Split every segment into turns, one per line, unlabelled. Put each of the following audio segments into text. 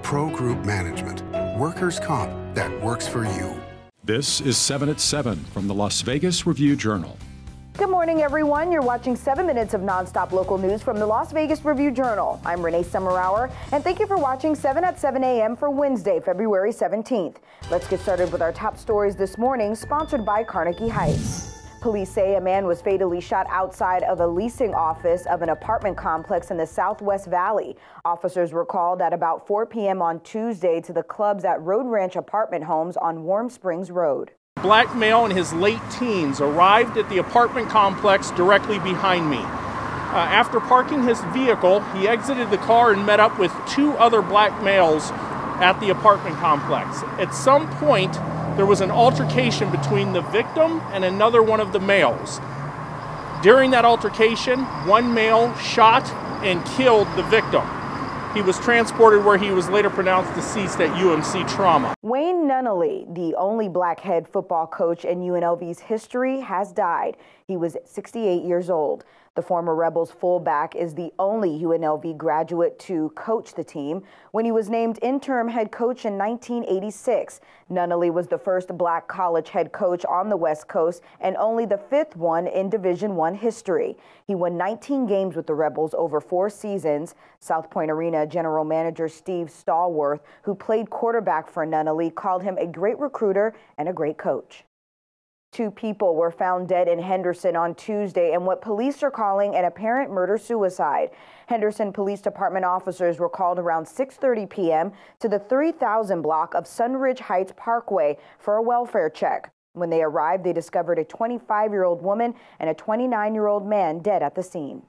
Pro Group Management. Workers' comp that works for you.
This is 7 at 7 from the Las Vegas Review-Journal.
Good morning, everyone. You're watching 7 minutes of nonstop local news from the Las Vegas Review-Journal. I'm Renee Summerhour, and thank you for watching 7 at 7 a.m. for Wednesday, February 17th. Let's get started with our top stories this morning, sponsored by Carnegie Heights. Police say a man was fatally shot outside of a leasing office of an apartment complex in the Southwest Valley. Officers were called at about 4 p.m. on Tuesday to the clubs at Road Ranch apartment homes on Warm Springs Road.
Black male in his late teens arrived at the apartment complex directly behind me. After parking his vehicle, he exited the car and met up with two other black males at the apartment complex. At some point, there was an altercation between the victim and another one of the males. During that altercation, one male shot and killed the victim. He was transported where he was later pronounced deceased at UMC Trauma.
Wayne Nunnely, the only black head football coach in UNLV's history, has died. He was 68 years old. The former Rebels fullback is the only UNLV graduate to coach the team. When he was named interim head coach in 1986, Nunnely was the first black college head coach on the West Coast and only the fifth one in Division I history. He won 19 games with the Rebels over 4 seasons. South Point Arena general manager Steve Stallworth, who played quarterback for Nunnely, called him a great recruiter and a great coach. 2 people were found dead in Henderson on Tuesday in what police are calling an apparent murder-suicide. Henderson Police Department officers were called around 6:30 p.m. to the 3000 block of Sunridge Heights Parkway for a welfare check. When they arrived, they discovered a 25-year-old woman and a 29-year-old man dead at the scene.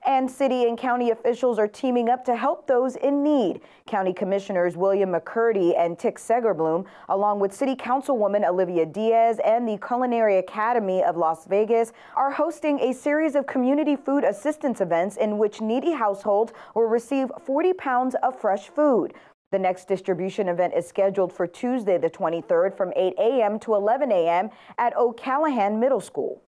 And city and county officials are teaming up to help those in need. County Commissioners William McCurdy and Tick Segerblum, along with City Councilwoman Olivia Diaz and the Culinary Academy of Las Vegas, are hosting a series of community food assistance events in which needy households will receive 40 pounds of fresh food. The next distribution event is scheduled for Tuesday the 23rd from 8 a.m. to 11 a.m. at O'Callahan Middle School.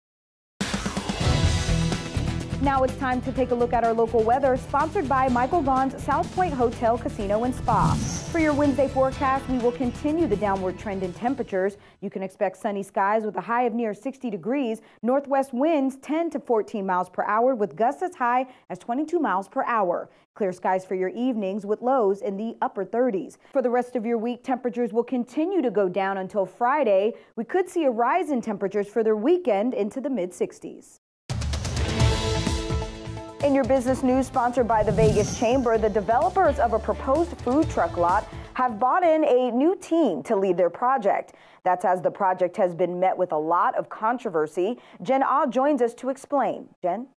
Now it's time to take a look at our local weather, sponsored by Michael Vaughn's South Point Hotel, Casino and Spa. For your Wednesday forecast, we will continue the downward trend in temperatures. You can expect sunny skies with a high of near 60 degrees, northwest winds 10 to 14 miles per hour with gusts as high as 22 miles per hour. Clear skies for your evenings with lows in the upper 30s. For the rest of your week, temperatures will continue to go down until Friday. We could see a rise in temperatures for the weekend into the mid-60s. In your business news, sponsored by the Vegas Chamber, the developers of a proposed food truck lot have bought in a new team to lead their project. That's as the project has been met with a lot of controversy. Jen Ah joins us to explain. Jen?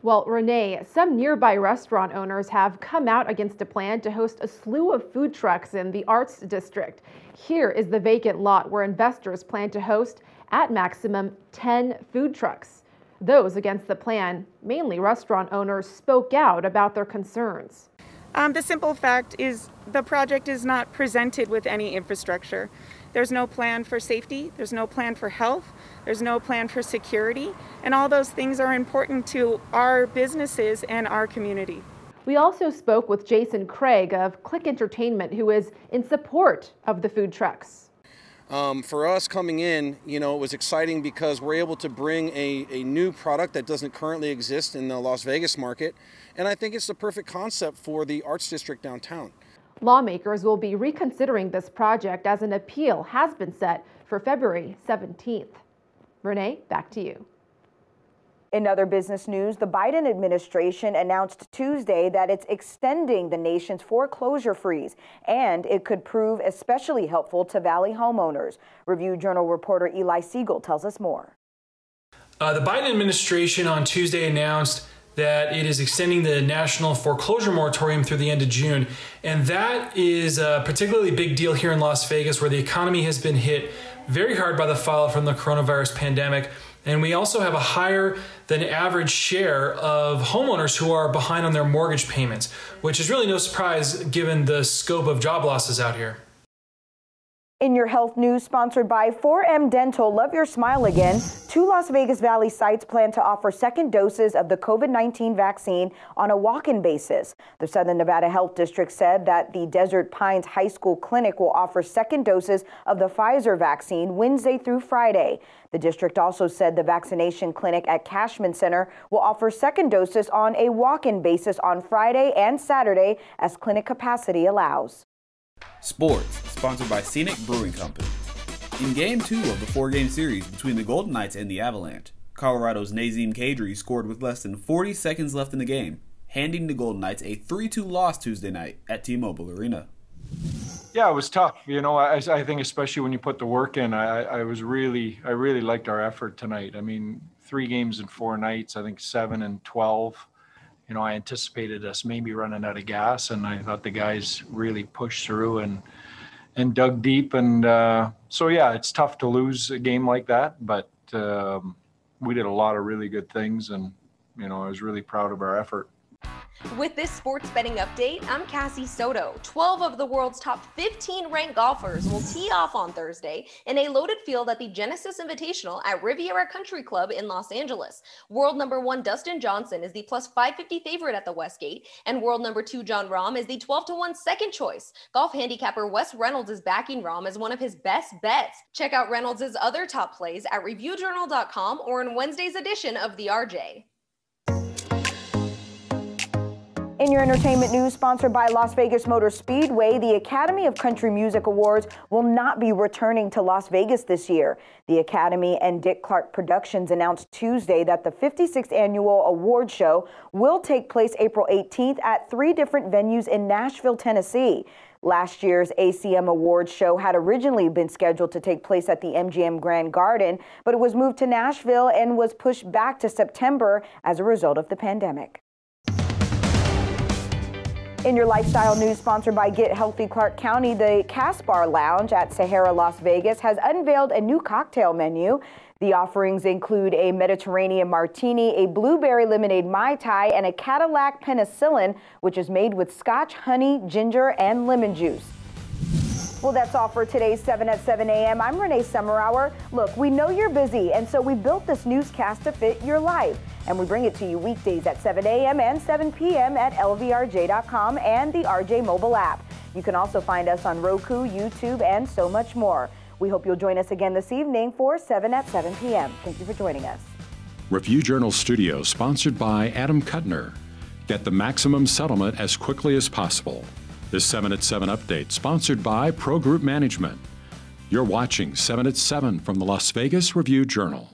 Well, Renee, some nearby restaurant owners have come out against a plan to host a slew of food trucks in the Arts District. Here is the vacant lot where investors plan to host at maximum 10 food trucks. Those against the plan, mainly restaurant owners, spoke out about their concerns.
The simple fact is the project is not presented with any infrastructure. There's no plan for safety, there's no plan for health, there's no plan for security, and all those things are important to our businesses and our community.
We also spoke with Jason Craig of CLIQUE Entertainment, who is in support of the food trucks.
For us coming in, it was exciting because we're able to bring a new product that doesn't currently exist in the Las Vegas market. And I think it's the perfect concept for the Arts District downtown.
Lawmakers will be reconsidering this project as an appeal has been set for February 17th. Renee, back to you.
In other business news, the Biden administration announced Tuesday that it's extending the nation's foreclosure freeze, and it could prove especially helpful to Valley homeowners. Review-Journal reporter Eli Siegel tells us more.
The Biden administration on Tuesday announced that it is extending the national foreclosure moratorium through the end of June. And that is a particularly big deal here in Las Vegas, where the economy has been hit very hard by the fallout from the coronavirus pandemic. And we also have a higher than average share of homeowners who are behind on their mortgage payments, which is really no surprise given the scope of job losses out here.
In your health news, sponsored by 4M Dental, love your smile again. 2 Las Vegas Valley sites plan to offer second doses of the COVID-19 vaccine on a walk-in basis. The Southern Nevada Health District said that the Desert Pines High School Clinic will offer second doses of the Pfizer vaccine Wednesday through Friday. The district also said the vaccination clinic at Cashman Center will offer second doses on a walk-in basis on Friday and Saturday as clinic capacity allows.
Sports, sponsored by Scenic Brewing Company. In Game 2 of the 4-game series between the Golden Knights and the Avalanche, Colorado's Nazem Kadri scored with less than 40 seconds left in the game, handing the Golden Knights a 3-2 loss Tuesday night at T-Mobile Arena.
Yeah, it was tough. You know, I think especially when you put the work in, I really liked our effort tonight. I mean, 3 games in 4 nights, I think 7 and 12. You know, I anticipated us maybe running out of gas, and I thought the guys really pushed through and dug deep. And so, yeah, it's tough to lose a game like that, but we did a lot of really good things, and, you know, I was really proud of our effort.
With this sports betting update, I'm Cassie Soto. 12 of the world's top 15 ranked golfers will tee off on Thursday in a loaded field at the Genesis Invitational at Riviera Country Club in Los Angeles. World number 1 Dustin Johnson is the plus 550 favorite at the Westgate, and world number 2 John Rahm is the 12-1 second choice. Golf handicapper Wes Reynolds is backing Rahm as one of his best bets. Check out Reynolds' other top plays at reviewjournal.com or in Wednesday's edition of the RJ.
In your entertainment news, sponsored by Las Vegas Motor Speedway, the Academy of Country Music Awards will not be returning to Las Vegas this year. The Academy and Dick Clark Productions announced Tuesday that the 56th annual award show will take place April 18th at 3 different venues in Nashville, Tennessee. Last year's ACM Awards show had originally been scheduled to take place at the MGM Grand Garden, but it was moved to Nashville and was pushed back to September as a result of the pandemic. In your lifestyle news, sponsored by Get Healthy Clark County, the Casbar Lounge at Sahara Las Vegas has unveiled a new cocktail menu. The offerings include a Mediterranean martini, a blueberry lemonade Mai Tai, and a Cadillac penicillin, which is made with scotch, honey, ginger, and lemon juice. Well, that's all for today's 7 at 7 a.m. I'm Renee Summerhour. Look, we know you're busy, and so we built this newscast to fit your life. And we bring it to you weekdays at 7 a.m. and 7 p.m. at lvrj.com and the RJ mobile app. You can also find us on Roku, YouTube, and so much more. We hope you'll join us again this evening for 7 at 7 p.m. Thank you for joining us.
Review Journal Studio, sponsored by Adam Kuttner. Get the maximum settlement as quickly as possible. This 7 at 7 update, sponsored by Pro Group Management. You're watching 7 at 7 from the Las Vegas Review Journal.